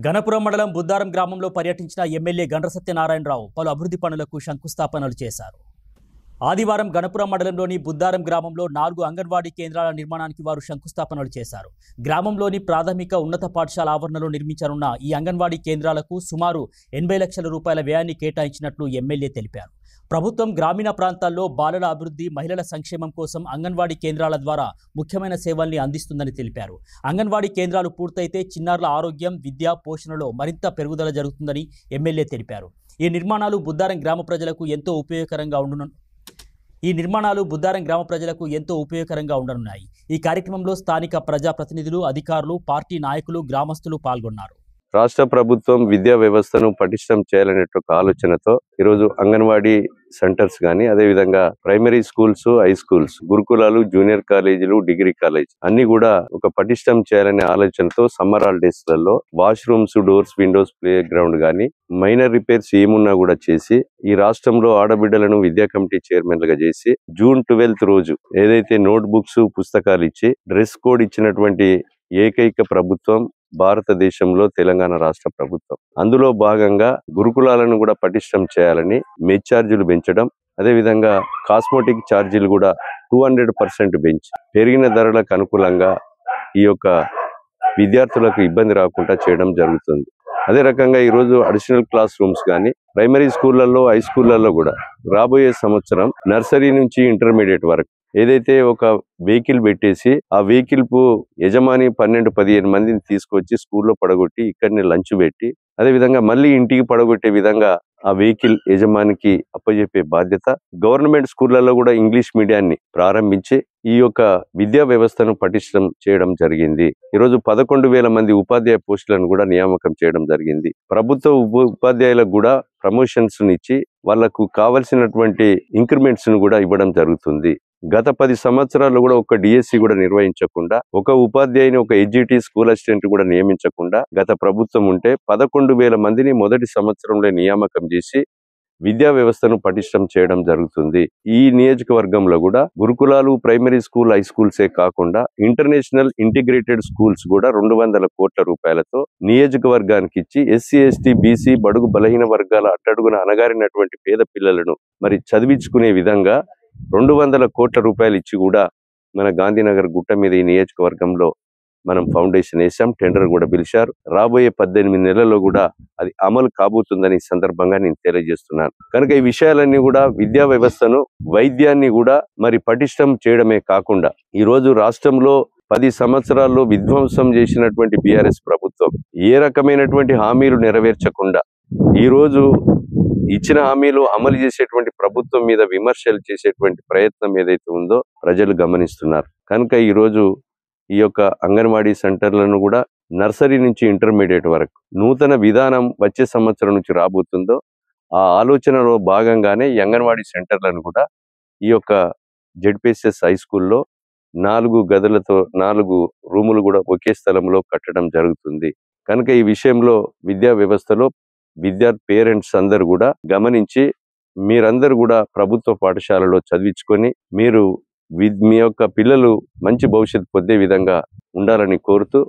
గణపురం మండలం బుద్దారం గ్రామంలో పర్యటించిన ఎమ్మెల్యే గండ్ర సత్యనారాయణరావు పలు అభివృద్ధి పనులకు శంకుస్థాపనలు చేశారు. ఆదివారం గణపురం మండలంలోని బుద్దారం గ్రామంలో 4 అంగన్వాడీ కేంద్రాల నిర్మాణానికి వారు శంకుస్థాపనలు చేశారు. గ్రామంలోని ప్రాథమిక ఉన్నత పాఠశాల ఆవరణలో నిర్మించనున్న ఈ అంగన్వాడీ కేంద్రాలకు సుమారు 80 లక్షల రూపాయల వ్యయాన్ని కేటాయించినట్లు ఎమ్మెల్యే తెలిపారు. ప్రభుత్వం గ్రామీణ ప్రాంతాల్లో బాలల అభివృద్ధి, మహిళల సంక్షేమం కోసం అంగన్వాడీ కేంద్రాల ద్వారా ముఖ్యమైన సేవల్ని అందిస్తుందని తెలిపారు. అంగన్వాడీ కేంద్రాలు పూర్తయితే చిన్నారుల ఆరోగ్యం, విద్య, పోషణలో మరింత పెరుగుదల జరుగుతుందని ఎమ్మెల్యే తెలిపారు. ఈ నిర్మాణాలు బుద్దారం గ్రామ ప్రజలకు ఎంతో ఉపయోగకరంగా ఉండనున్నాయి. ఈ కార్యక్రమంలో స్థానిక ప్రజాప్రతినిధులు, అధికారులు, పార్టీ నాయకులు, గ్రామస్తులు పాల్గొన్నారు. రాష్ట్ర ప్రభుత్వం విద్యా వ్యవస్థను పటిష్టం చేయాలనే ఒక ఆలోచనతో ఈరోజు అంగన్వాడీ సెంటర్స్ కానీ, అదేవిధంగా ప్రైమరీ స్కూల్స్, హై స్కూల్స్, గురుకులాలు, జూనియర్ కాలేజీలు, డిగ్రీ కాలేజ్ అన్ని కూడా ఒక పటిష్టం చేయాలనే ఆలోచనతో సమ్మర్ హాలిడేస్ లలో washrooms, doors, Windows, play ground కానీ మైనర్ రిపేర్స్ ఏమున్నా కూడా చేసి ఈ రాష్ట్రంలో ఆడబిడ్డలను విద్యా కమిటీ చైర్మన్లుగా చేసి జూన్ 12 రోజు ఏదైతే నోట్ బుక్స్, పుస్తకాలు ఇచ్చి డ్రెస్ కోడ్ ఇచ్చినటువంటి ఏకైక ప్రభుత్వం భారతదేశంలో తెలంగాణ రాష్ట్ర ప్రభుత్వం. అందులో భాగంగా గురుకులాలను కూడా పటిష్టం చేయాలని మెస్ ఛార్జీలు పెంచడం, అదేవిధంగా కాస్మోటిక్ ఛార్జీలు కూడా 200% పెంచి పెరిగిన ధరలకు అనుకూలంగా ఈ యొక్క విద్యార్థులకు ఇబ్బంది రాకుండా చేయడం జరుగుతుంది. అదే రకంగా ఈరోజు అడిషనల్ క్లాస్ రూమ్స్ కానీ ప్రైమరీ స్కూళ్లలో, హై స్కూళ్లలో కూడా రాబోయే సంవత్సరం నర్సరీ నుంచి ఇంటర్మీడియట్ వరకు ఏదైతే ఒక వెహికల్ పెట్టేసి ఆ వెహికల్ యజమాని 12-15 మందిని తీసుకొచ్చి స్కూల్లో పడగొట్టి ఇక్కడనే లంచ్ పెట్టి అదేవిధంగా మళ్ళీ ఇంటికి పడగొట్టే విధంగా ఆ వెహికల్ యజమానికి అప్పచెప్పే బాధ్యత. గవర్నమెంట్ స్కూళ్లలో కూడా ఇంగ్లీష్ మీడియాన్ని ప్రారంభించి ఈ యొక్క విద్యా వ్యవస్థను పటిష్టం చేయడం జరిగింది. ఈరోజు 11,000 మంది ఉపాధ్యాయ పోస్టులను కూడా నియామకం చేయడం జరిగింది. ప్రభుత్వ ఉపాధ్యాయులకు కూడా ప్రమోషన్స్ ఇచ్చి వాళ్లకు కావలసినటువంటి ఇంక్రిమెంట్స్ ను కూడా ఇవ్వడం జరుగుతుంది. గత 10 సంవత్సరాల్లో కూడా ఒక డిఎస్సి కూడా నిర్వహించకుండా, ఒక ఉపాధ్యాయుని, ఒక ఎడ్జిటి స్కూల్ అసిస్టెంట్ కూడా నియమించకుండా గత ప్రభుత్వం ఉంటే 11,000 మందిని మొదటి సంవత్సరంలో నియామకం చేసి విద్యా వ్యవస్థను పటిష్టం చేయడం జరుగుతుంది. ఈ నియోజకవర్గంలో కూడా గురుకులాలు, ప్రైమరీ స్కూల్, హై స్కూల్సే కాకుండా ఇంటర్నేషనల్ ఇంటిగ్రేటెడ్ స్కూల్స్ కూడా 200 కోట్ల రూపాయలతో నియోజకవర్గానికి ఇచ్చి ఎస్సీ, ఎస్టీ, బీసీ, బడుగు బలహీన వర్గాల అట్టడుగున అణగారినటువంటి పేద పిల్లలను మరి చదివించుకునే విధంగా 200 కోట్ల రూపాయలు ఇచ్చి కూడా మన గాంధీనగర్ గుట్ట మీద ఈ నియోజకవర్గంలో మనం ఫౌండేషన్ వేసాం. టెండర్ కూడా పిలిచారు. రాబోయే 18 నెలల్లో కూడా అది అమలు కాబోతుందని సందర్భంగా నేను తెలియజేస్తున్నాను. కనుక ఈ విషయాలన్నీ కూడా విద్యా వ్యవస్థను, వైద్యాన్ని కూడా మరి పటిష్టం చేయడమే కాకుండా ఈ రోజు రాష్ట్రంలో 10 సంవత్సరాల్లో విధ్వంసం చేసినటువంటి బీఆర్ఎస్ ప్రభుత్వం ఏ రకమైనటువంటి హామీలు నెరవేర్చకుండా ఈ రోజు ఇచ్చిన హామీలు అమలు చేసేటువంటి ప్రభుత్వం మీద విమర్శలు చేసేటువంటి ప్రయత్నం ఏదైతే ఉందో ప్రజలు గమనిస్తున్నారు. కనుక ఈరోజు ఈ యొక్క అంగన్వాడీ సెంటర్లను కూడా నర్సరీ నుంచి ఇంటర్మీడియట్ వరకు నూతన విధానం వచ్చే సంవత్సరం నుంచి రాబోతుందో ఆ ఆలోచనలో భాగంగానే ఈ అంగన్వాడీ సెంటర్లను కూడా ఈ యొక్క జెడ్పీఎస్ఎస్ హై స్కూల్లో 4 గదులతో 4 రూములు కూడా ఒకే స్థలంలో కట్టడం జరుగుతుంది. కనుక ఈ విషయంలో విద్యా వ్యవస్థలో పేరెంట్స్ అందరూ కూడా గమనించి మీరందరూ కూడా ప్రభుత్వ పాఠశాలలో చదివించుకొని మీరు మీ యొక్క పిల్లలు మంచి భవిష్యత్తు పొందే విధంగా ఉండాలని కోరుతూ